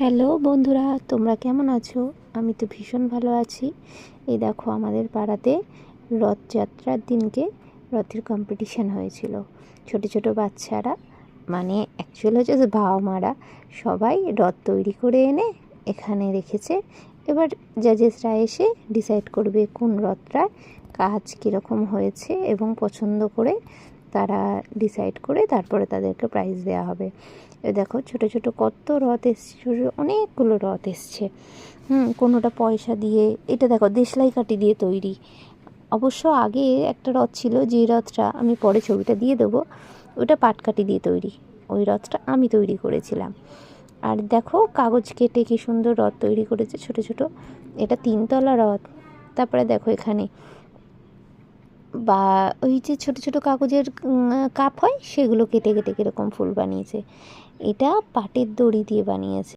Hello বন্ধুরা, তোমরা কেমন আছো? আমি তো ভীষণ ভালো আছি। এই দেখো, আমাদের পাড়াতে রথযাত্রার দিনকে রথের কম্পিটিশান হয়েছিল। ছোট ছোট বাচ্চারা, মানে অ্যাকচুয়ালি হচ্ছে যে বাবা মারা সবাই রথ তৈরি করে এনে এখানে রেখেছে। এবার জাজেসরা এসে ডিসাইড করবে কোন রথটা কাজ কীরকম হয়েছে এবং পছন্দ করে তারা ডিসাইড করে তারপরে তাদেরকে প্রাইজ দেওয়া হবে। দেখো ছোট ছোট কত রথ এসছে, অনেকগুলো রথ এসছে। কোনোটা পয়সা দিয়ে, এটা দেখো দেশলাই কাঠি দিয়ে তৈরি। অবশ্য আগে একটা রথ ছিল, যে রথটা আমি পরে ছবিটা দিয়ে দেবো, ওটা পাটকাঠি দিয়ে তৈরি। ওই রথটা আমি তৈরি করেছিলাম। আর দেখো কাগজ কেটে কি সুন্দর রথ তৈরি করেছে ছোট ছোট। এটা 3তলা রথ। তারপরে দেখো এখানে বা ওই যে ছোট ছোট কাগজের কাপ হয়, সেগুলো কেটে কেটে কীরকম ফুল বানিয়েছে। এটা পাটের দড়ি দিয়ে বানিয়েছে।